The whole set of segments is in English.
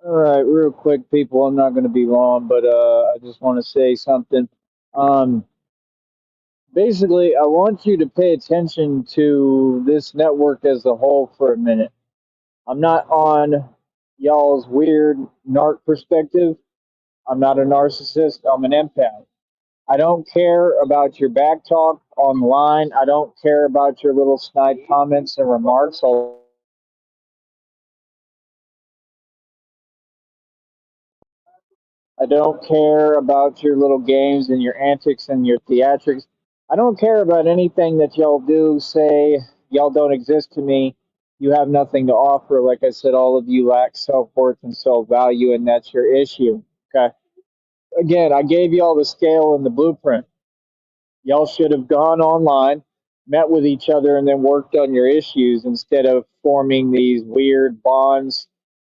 All right, real quick, people. I'm not going to be long, but I just want to say something. Um, Basically, I want you to pay attention to this network as a whole for a minute. I'm not on y'all's weird narc perspective. I'm not a narcissist. I'm an empath. I don't care about your back talk online. I don't care about your little snide comments and remarks. I don't care about your little games and your antics and your theatrics. I don't care about anything that y'all do, say. Y'all don't exist to me. You have nothing to offer. Like I said, all of you lack self worth and self value, and that's your issue. Okay. Again, I gave y'all the scale and the blueprint. Y'all should have gone online, met with each other, and then worked on your issues instead of forming these weird bonds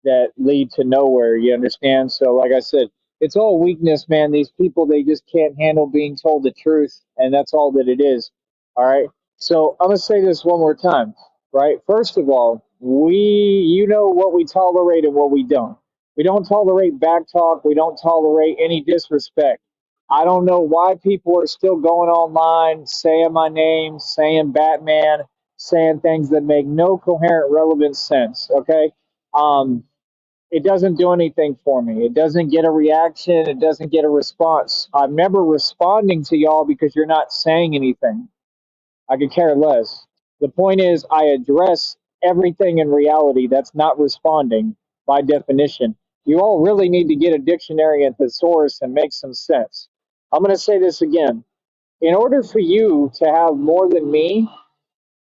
that lead to nowhere. You understand? So, like I said, it's all weakness, man. These people, they just can't handle being told the truth, and that's all that it is. All right. So, I'm going to say this one more time, right? First of all, you know what we tolerate and what we don't. We don't tolerate back talk. We don't tolerate any disrespect. I don't know why people are still going online saying my name, saying Batman, saying things that make no coherent, relevant sense. Okay. Um, it doesn't do anything for me. It doesn't get a reaction. It doesn't get a response. I'm never responding to y'all because you're not saying anything. I could care less. The point is, I address everything in reality that's not responding by definition. You all really need to get a dictionary and thesaurus and make some sense. I'm going to say this again. In order for you to have more than me,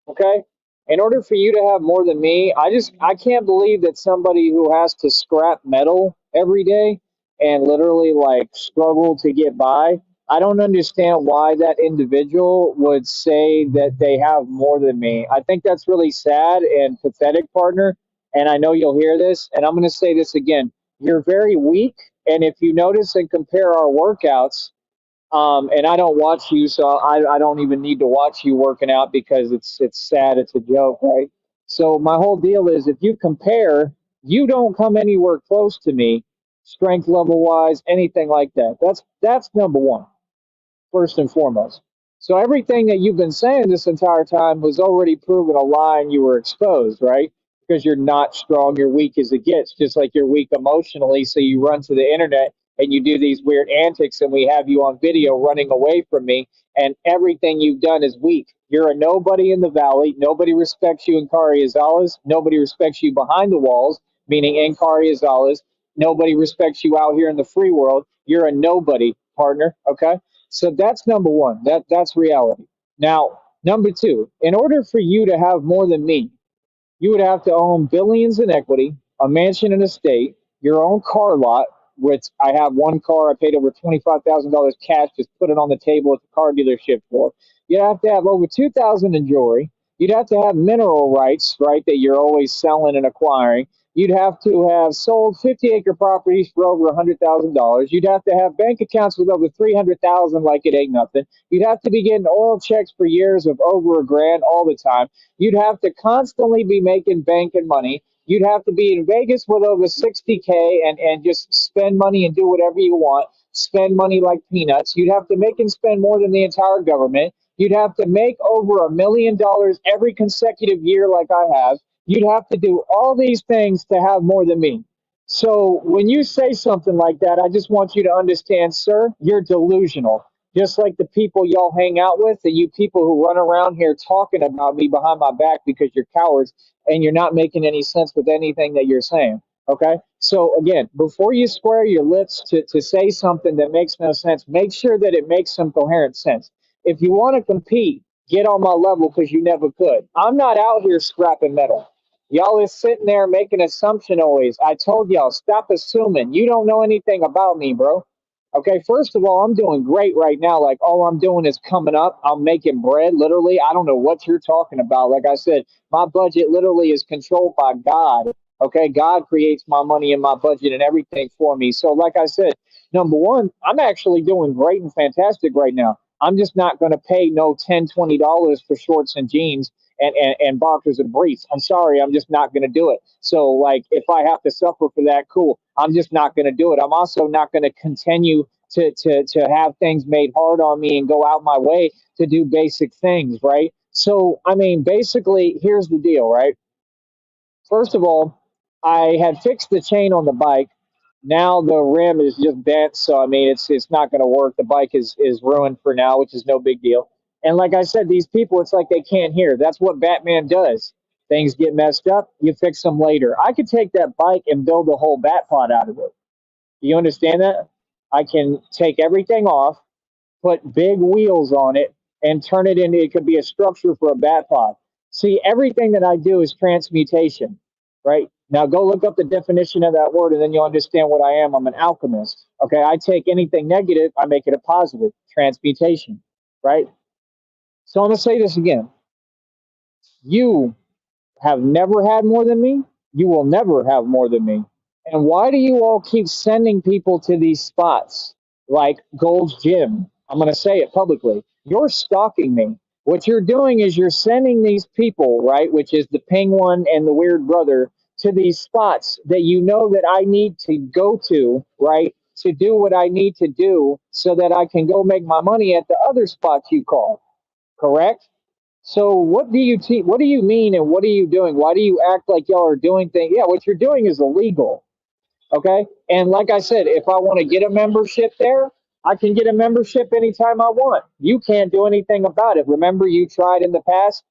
okay? In order for you to have more than me, I can't believe that somebody who has to scrap metal every day and literally like struggle to get by, I don't understand why that individual would say that they have more than me. I think that's really sad and pathetic, partner. And I know you'll hear this, and I'm going to say this again. You're very weak, and if you notice and compare our workouts, and I don't watch you, so I don't even need to watch you working out because it's sad, it's a joke, right? So my whole deal is if you compare, you don't come anywhere close to me, strength level wise, anything like that. That's number one, first and foremost. So everything that you've been saying this entire time was already proven a lie and you were exposed, right? Because you're not strong, you're weak as it gets, just like you're weak emotionally. So you run to the internet and you do these weird antics, and we have you on video running away from me, and everything you've done is weak. You're a nobody in the valley. Nobody respects you in Cariazales. Nobody respects you behind the walls, meaning in Cariazales. Nobody respects you out here in the free world. You're a nobody, partner. Okay. So that's number one. That's reality. Now, number two, in order for you to have more than me, you would have to own billions in equity, a mansion and estate, your own car lot, which I have one car I paid over $25,000 cash, just put it on the table at the car dealership for. You'd have to have over 2,000 in jewelry. You'd have to have mineral rights, right, that you're always selling and acquiring. You'd have to have sold 50-acre properties for over $100,000. You'd have to have bank accounts with over 300,000, like it ain't nothing. You'd have to be getting oil checks for years of over a grand all the time. You'd have to constantly be making bank and money. You'd have to be in Vegas with over 60K and just spend money and do whatever you want. Spend money like peanuts. You'd have to make and spend more than the entire government. You'd have to make over $1 million every consecutive year, like I have. You'd have to do all these things to have more than me. So when you say something like that, I just want you to understand, sir, you're delusional. Just like the people y'all hang out with, and you people who run around here talking about me behind my back because you're cowards and you're not making any sense with anything that you're saying. Okay? So again, before you square your lips to say something that makes no sense, make sure that it makes some coherent sense. If you want to compete, get on my level because you never could. I'm not out here scrapping metal. Y'all is sitting there making assumption always. I told y'all, stop assuming. You don't know anything about me, bro. Okay, first of all, I'm doing great right now. Like, all I'm doing is coming up. I'm making bread, literally. I don't know what you're talking about. Like I said, my budget literally is controlled by God. Okay, God creates my money and my budget and everything for me. So, like I said, number one, I'm actually doing great and fantastic right now. I'm just not going to pay no $10, $20 for shorts and jeans and boxers and briefs. I'm sorry, I'm just not going to do it. So, like, if I have to suffer for that, cool. I'm just not going to do it. I'm also not going to continue to have things made hard on me and go out my way to do basic things, right? So, I mean, basically, here's the deal, right? First of all, I had fixed the chain on the bike. Now the rim is just bent, so I mean it's not going to work. The bike is ruined for now, which is no big deal. And like I said, these people, it's like they can't hear. That's what Batman does. Things get messed up, you fix them later. I could take that bike and build a whole bat pod out of it. Do you understand that? I can take everything off, put big wheels on it, and turn it into, it could be a structure for a bat pod. See, everything that I do is transmutation, right? Now go look up the definition of that word and then you'll understand what I am. I'm an alchemist. Okay, I take anything negative, I make it a positive. Transmutation, right? So I'm gonna say this again. You have never had more than me. You will never have more than me. And why do you all keep sending people to these spots like Gold's Gym? I'm going to say it publicly. You're stalking me. What you're doing is you're sending these people, right, which is the Penguin and the Weird Brother, to these spots that you know that I need to go to, right, to do what I need to do so that I can go make my money at the other spots you call. Correct? So what do you what do you mean and what are you doing? Why do you act like y'all are doing things? Yeah, what you're doing is illegal. Okay? And like I said, if I want to get a membership there, I can get a membership anytime I want. You can't do anything about it. Remember you tried in the past?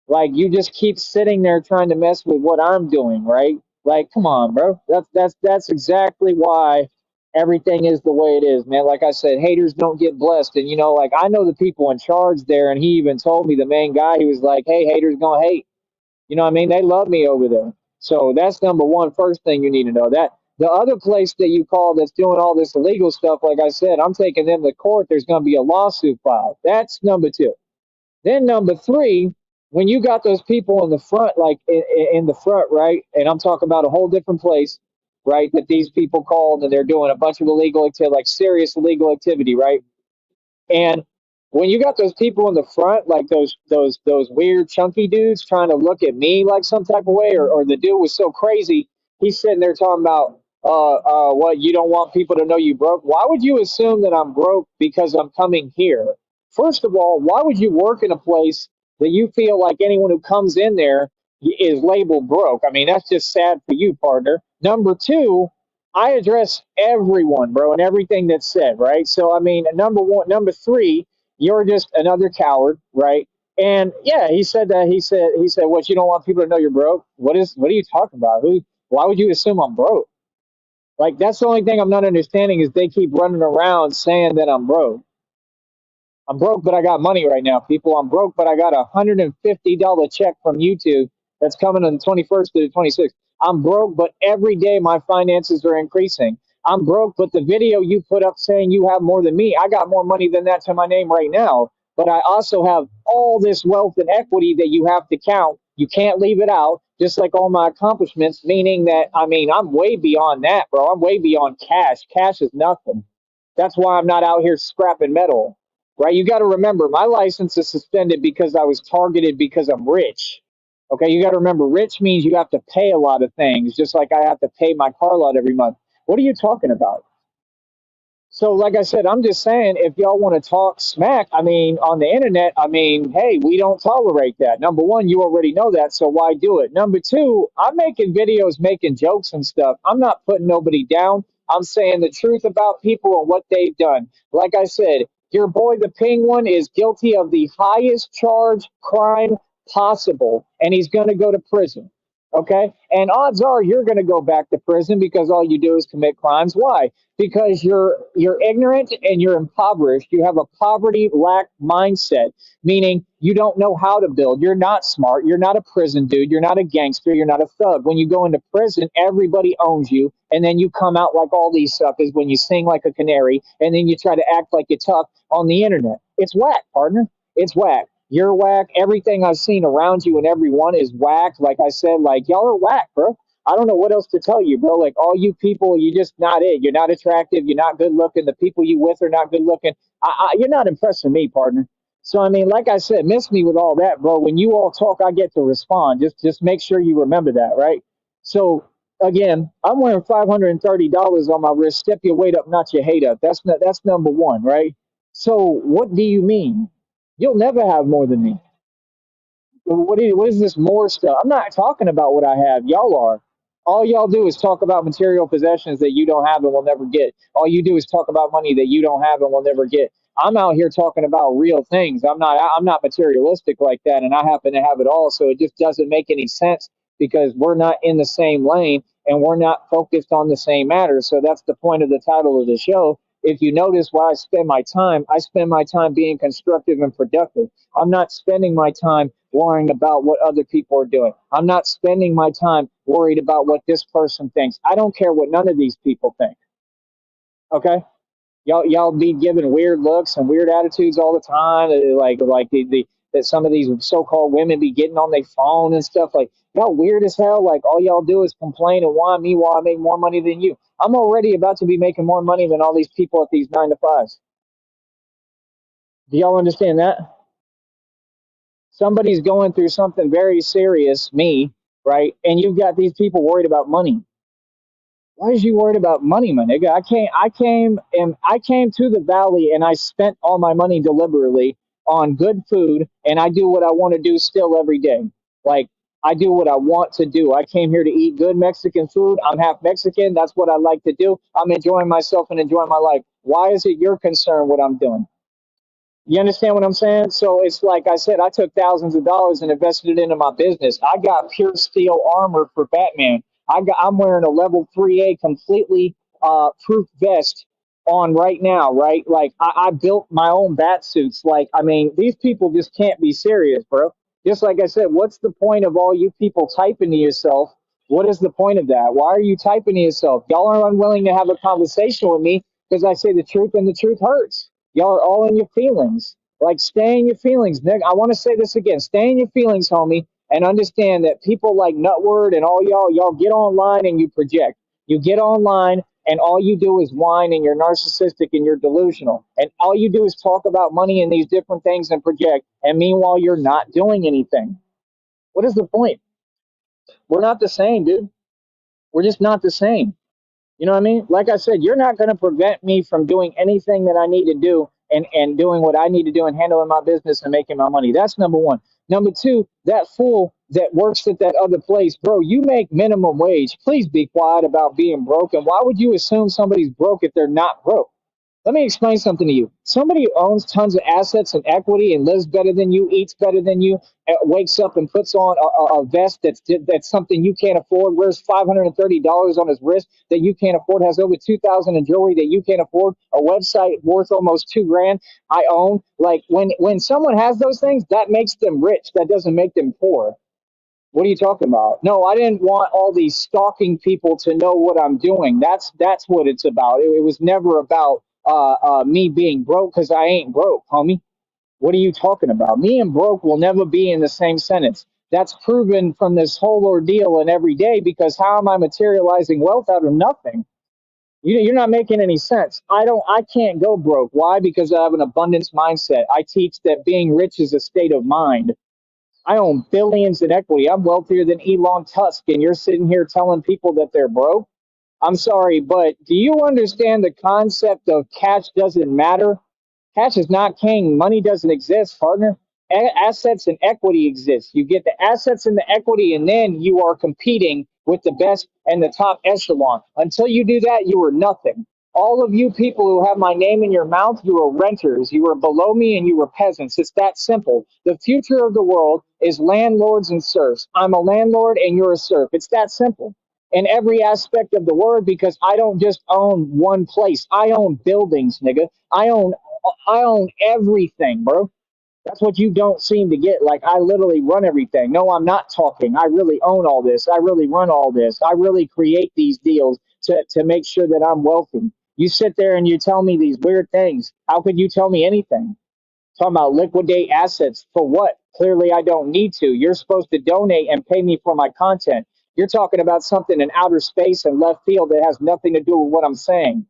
Like you just keep sitting there trying to mess with what I'm doing, right? Like, come on, bro. That's exactly why everything is the way it is, man. Like I said, haters don't get blessed. And you know, like I know the people in charge there, and he even told me, the main guy, he was like, hey, haters gonna hate. You know what I mean? They love me over there. So that's number one, first thing you need to know. That the other place that you call that's doing all this illegal stuff, like I said, I'm taking them to court. There's gonna be a lawsuit filed. That's number two. Then number three, when you got those people in the front, like in the front, right? And I'm talking about a whole different place, right? That these people called and they're doing a bunch of illegal activity, like serious illegal activity, right? And when you got those people in the front, like those weird chunky dudes trying to look at me like some type of way, or the dude was so crazy, he's sitting there talking about what, you don't want people to know you broke. Why would you assume that I'm broke because I'm coming here? First of all, why would you work in a place that you feel like anyone who comes in there is labeled broke? I mean, that's just sad for you, partner. Number two, I address everyone, bro, and everything that's said, right? So, I mean, number one, number three, you're just another coward, right? And yeah, he said that. He said, what? You don't want people to know you're broke? What are you talking about? Who? Why would you assume I'm broke? Like that's the only thing I'm not understanding is they keep running around saying that I'm broke. I'm broke, but I got money right now, people. I'm broke, but I got $150 check from YouTube that's coming on the 21st to the 26th. I'm broke, but every day my finances are increasing. I'm broke, but the video you put up saying you have more than me, I got more money than that to my name right now. But I also have all this wealth and equity that you have to count. You can't leave it out, just like all my accomplishments, meaning that, I mean, I'm way beyond that, bro. I'm way beyond cash. Cash is nothing. That's why I'm not out here scrapping metal, right? You got to remember, my license is suspended because I was targeted because I'm rich. Okay, you got to remember, rich means you have to pay a lot of things, just like I have to pay my car lot every month. What are you talking about? So, like I said, I'm just saying, if y'all want to talk smack, I mean, on the internet, I mean, hey, we don't tolerate that. Number one, you already know that, so why do it? Number two, I'm making videos, making jokes and stuff. I'm not putting nobody down. I'm saying the truth about people and what they've done. Like I said, your boy, the Penguin, is guilty of the highest charge crime possible, and he's going to go to prison. Okay? And odds are you're going to go back to prison because all you do is commit crimes. Why? Because you're ignorant and you're impoverished. You have a poverty lack mindset, meaning you don't know how to build. You're not smart. You're not a prison dude. You're not a gangster. You're not a thug. When you go into prison, everybody owns you, and then you come out like all these suckers when you sing like a canary, and then you try to act like you're tough on the internet. It's whack, partner. It's whack. You're whack. Everything I've seen around you and everyone is whack. Like I said, like y'all are whack, bro. I don't know what else to tell you, bro. Like all you people, you just not it. You're not attractive. You're not good looking. The people you with are not good looking. You're not impressing me, partner. So I mean, like I said, miss me with all that, bro. When you all talk, I get to respond. Just make sure you remember that, right? So again, I'm wearing $530 on my wrist. Step your weight up, not your hate up. That's number one, right? So what do you mean? You'll never have more than me. What is this more stuff? I'm not talking about what I have. Y'all are. All y'all do is talk about material possessions that you don't have and will never get. All you do is talk about money that you don't have and will never get. I'm out here talking about real things. I'm not materialistic like that, and I happen to have it all. So it just doesn't make any sense because we're not in the same lane and we're not focused on the same matter. So that's the point of the title of the show. If you notice why I spend my time being constructive and productive. I'm not spending my time worrying about what other people are doing. I'm not spending my time worried about what this person thinks. I don't care what none of these people think. Okay? Y'all be giving weird looks and weird attitudes all the time. Like that some of these so-called women be getting on their phone and stuff. Like y'all weird as hell. Like all y'all do is complain and whine me while I make more money than you. I'm already about to be making more money than all these people at these 9 to 5s. Do y'all understand that? Somebody's going through something very serious, me, right? And you've got these people worried about money. Why is you worried about money, my nigga? I came to the valley and I spent all my money deliberately on good food, and I do what I want to do still every day. Like I do what I want to do. I came here to eat good Mexican food. I'm half Mexican. That's what I like to do. I'm enjoying myself and enjoying my life. Why is it your concern what I'm doing? You understand what I'm saying? So it's like I said, I took thousands of dollars and invested it into my business. I got pure steel armor for Batman. I'm wearing a level 3A completely proof vest on right now, right? Like I built my own bat suits. Like, I mean, these people just can't be serious, bro. Just like I said, what's the point of all you people typing to yourself? What is the point of that? Why are you typing to yourself? Y'all are unwilling to have a conversation with me because I say the truth and the truth hurts. Y'all are all in your feelings. Like, stay in your feelings, Nick. I want to say this again. Stay in your feelings, homie, and understand that people like Nutword and all y'all get online and you project. You get online and all you do is whine and you're narcissistic and you're delusional. And all you do is talk about money and these different things and project. And meanwhile, you're not doing anything. What is the point? We're not the same, dude. We're just not the same. You know what I mean? Like I said, you're not going to prevent me from doing anything that I need to do and doing what I need to do and handling my business and making my money. That's number one. Number two, that fool that works at that other place, bro, you make minimum wage. Please be quiet about being broke. And why would you assume somebody's broke if they're not broke? Let me explain something to you. Somebody who owns tons of assets and equity and lives better than you, eats better than you, wakes up and puts on a vest that's something you can't afford, wears $530 on his wrist that you can't afford, has over 2,000 in jewelry that you can't afford, a website worth almost 2 grand I own. Like when someone has those things, that makes them rich. That doesn't make them poor. What are you talking about? No, I didn't want all these stalking people to know what I'm doing. That's what it's about. It was never about me being broke because I ain't broke, homie. What are you talking about? Me and broke will never be in the same sentence. That's proven from this whole ordeal and every day because how am I materializing wealth out of nothing? You're not making any sense. I can't go broke. Why? Because I have an abundance mindset. I teach that being rich is a state of mind. I own billions in equity. I'm wealthier than Elon Musk, and you're sitting here telling people that they're broke. I'm sorry, but do you understand the concept of cash doesn't matter? Cash is not king. Money doesn't exist, partner. Assets and equity exist. You get the assets and the equity, and then you are competing with the best and the top echelon. Until you do that, you are nothing. All of you people who have my name in your mouth, you are renters. You are below me and you are peasants. It's that simple. The future of the world is landlords and serfs. I'm a landlord and you're a serf. It's that simple in every aspect of the word because I don't just own one place. I own buildings, nigga. I own everything, bro. That's what you don't seem to get. Like, I literally run everything. No, I'm not talking. I really own all this. I really run all this. I really create these deals to make sure that I'm wealthy. You sit there and you tell me these weird things. How could you tell me anything? Talking about liquidate assets for what? Clearly, I don't need to. You're supposed to donate and pay me for my content. You're talking about something in outer space and left field that has nothing to do with what I'm saying.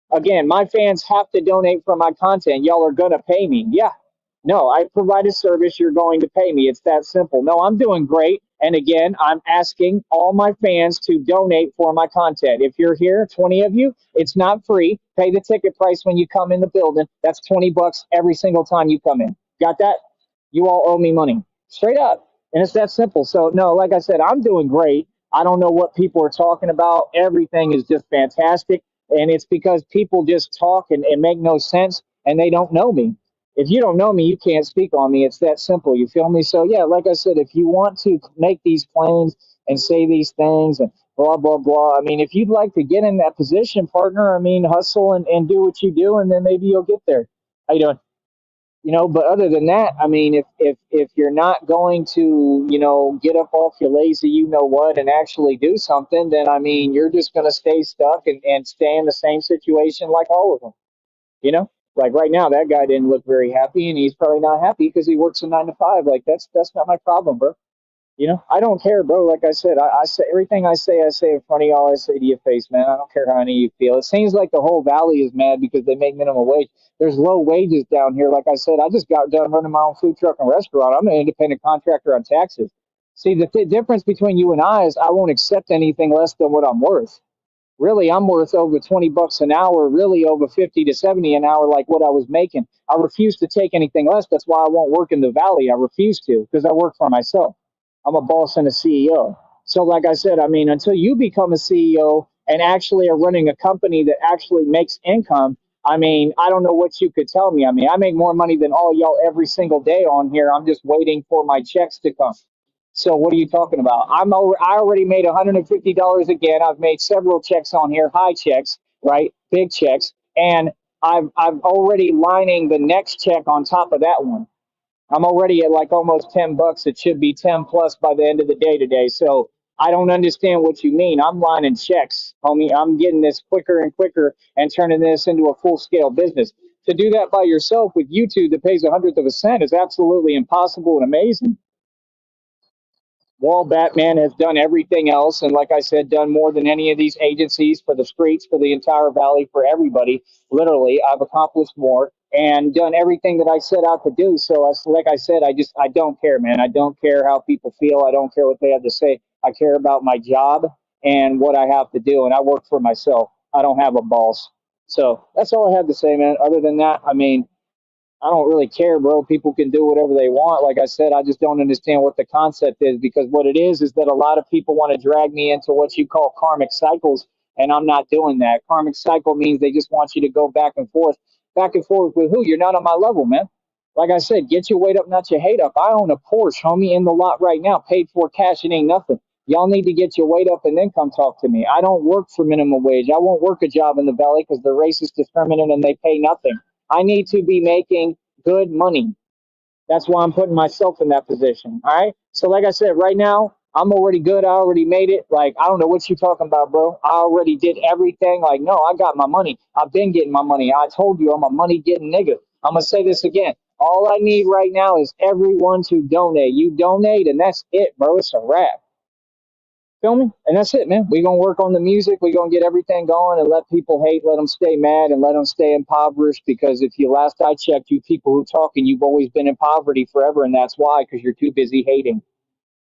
Again, my fans have to donate for my content. Y'all are going to pay me. Yeah, No, I provide a service, you're going to pay me. It's that simple. No, I'm doing great. And again, I'm asking all my fans to donate for my content. If you're here, 20 of you, it's not free. Pay the ticket price when you come in the building. That's 20 bucks every single time you come in. Got that? You all owe me money. Straight up. And it's that simple. So, no, like I said, I'm doing great. I don't know what people are talking about. Everything is just fantastic. And it's because people just talk and make no sense and they don't know me. If you don't know me, you can't speak on me. It's that simple. You feel me? So yeah, like I said, if you want to make these claims and say these things and blah blah blah, I mean, if you'd like to get in that position, partner, I mean, hustle and do what you do, and then maybe you'll get there. How you doing? But other than that, I mean, if you're not going to, get up off your lazy, and actually do something, then I mean, you're just going to stay stuck and stay in the same situation like all of them. You know, like right now, that guy didn't look very happy, and he's probably not happy because he works a 9 to 5. Like that's not my problem, bro. I don't care, bro. Like I said, I say everything I say in front of y'all. I say to your face, man. I don't care how any of you feel. It seems like the whole valley is mad because they make minimum wage. There's low wages down here. Like I said, I just got done running my own food truck and restaurant. I'm an independent contractor on taxes. See, the difference between you and I is I won't accept anything less than what I'm worth. Really, I'm worth over 20 bucks an hour, really over 50 to 70 an hour, like what I was making. I refuse to take anything less. That's why I won't work in the valley. I refuse to because I work for myself. I'm a boss and a CEO. So, like I said, I mean, until you become a CEO and actually are running a company that actually makes income, I mean, I don't know what you could tell me. I mean, I make more money than all y'all every single day on here. I'm just waiting for my checks to come. So what are you talking about? I already made $150 again. I've made several checks on here, high checks, right? Big checks. And I've already lining the next check on top of that one. I'm already at like almost 10 bucks. It should be 10 plus by the end of the day today. So I don't understand what you mean. I'm lining checks, homie. I'm getting this quicker and quicker and turning this into a full scale business. To do that by yourself with YouTube that pays a hundredth of a cent is absolutely impossible and amazing. Wall Batman has done everything else, and like I said, done more than any of these agencies for the streets, for the entire valley, for everybody. Literally, I've accomplished more and done everything that I set out to do. So, like I said, I don't care, man. I don't care how people feel. I don't care what they have to say. I care about my job and what I have to do, and I work for myself. I don't have a boss. So that's all I have to say, man. Other than that, I mean, I don't really care, bro. People can do whatever they want. Like I said, I just don't understand what the concept is because what it is that a lot of people want to drag me into what you call karmic cycles, and I'm not doing that. Karmic cycle means they just want you to go back and forth with who? You're not on my level, man. Like I said, get your weight up, not your hate up. I own a Porsche, homie, in the lot right now, paid for cash. It ain't nothing. Y'all need to get your weight up and then come talk to me. I don't work for minimum wage. I won't work a job in the valley because they're racist, discriminant, and they pay nothing. I need to be making good money. That's why I'm putting myself in that position. All right. So, like I said, right now, I'm already good. I already made it. Like, I don't know what you're talking about, bro. I already did everything. Like, no, I got my money. I've been getting my money. I told you I'm a money getting nigga. I'm going to say this again. All I need right now is everyone to donate. You donate, and that's it, bro. It's a wrap. Feel me? And that's it, man. We're going to work on the music. We're going to get everything going and let people hate, let them stay mad, and let them stay impoverished. Because if you last I checked, you people who talk and you've always been in poverty forever, and that's why, because you're too busy hating.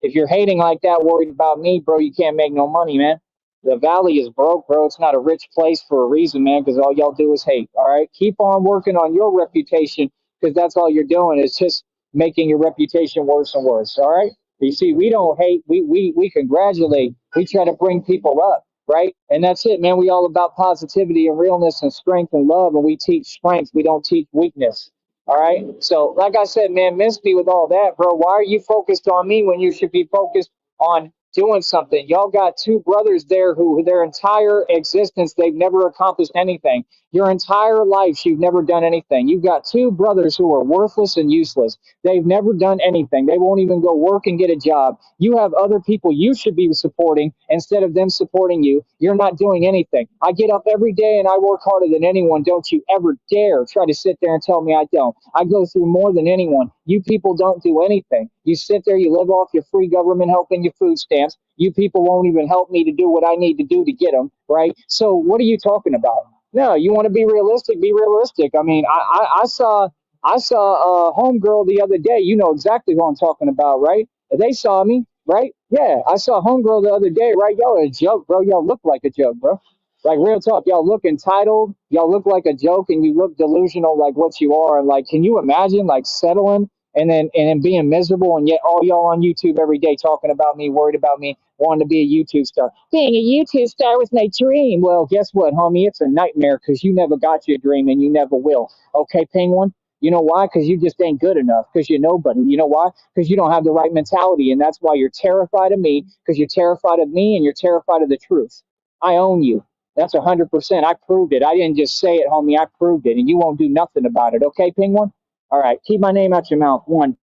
If you're hating like that, worried about me, bro, you can't make no money, man. The valley is broke, bro. It's not a rich place for a reason, man, because all y'all do is hate. All right? Keep on working on your reputation because that's all you're doing is just making your reputation worse and worse. All right? You see, we don't hate. We congratulate. We try to bring people up, right? And that's it, man. We all about positivity and realness and strength and love, and we teach strength. We don't teach weakness. All right. So, like I said, man, miss me with all that, bro. Why are you focused on me when you should be focused on doing something? Y'all got two brothers there who their entire existence, they've never accomplished anything. Your entire life, you've never done anything. You've got two brothers who are worthless and useless. They've never done anything. They won't even go work and get a job. You have other people you should be supporting instead of them supporting you. You're not doing anything. I get up every day and I work harder than anyone. Don't you ever dare try to sit there and tell me I don't. I go through more than anyone. You people don't do anything. You sit there, you live off your free government help and your food stamps. You people won't even help me to do what I need to do to get them, right? So what are you talking about? No, you want to be realistic, be realistic. I mean, I saw I saw a homegirl the other day. You know exactly who I'm talking about, right? They saw me, right? Yeah, I saw a homegirl the other day, right? Y'all are a joke, bro. Y'all look like a joke, bro. Like real talk, y'all look entitled. Y'all look like a joke, and you look delusional, like what you are. And like, can you imagine like settling and then being miserable, and yet all y'all on YouTube every day talking about me, worried about me, wanting to be a YouTube star. Being a YouTube star was my dream. Well, guess what, homie? It's a nightmare because you never got your dream, and you never will. Okay, Penguin. You know why? Because you just ain't good enough. Because you're nobody. You know why? Because you don't have the right mentality, and that's why you're terrified of me. Because you're terrified of me, and you're terrified of the truth. I own you. That's 100%. I proved it. I didn't just say it, homie. I proved it, and you won't do nothing about it. Okay, Penguin? All right. Keep my name out your mouth. One.